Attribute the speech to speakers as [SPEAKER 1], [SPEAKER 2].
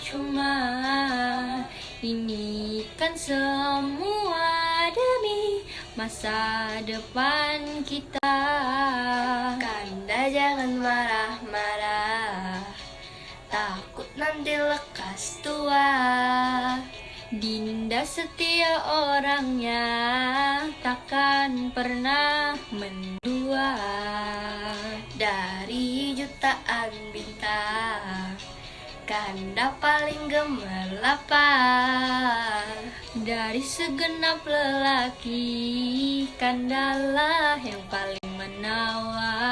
[SPEAKER 1] percuma. Ini kan semua demi masa depan kita. Kanda jangan marah-marah, takut nanti lekas tua. Dinda setia orangnya, takkan pernah mendua. Dari jutaan bintang, Kanda paling gemerlapang. Dari segenap lelaki, Kandalah yang paling menawan.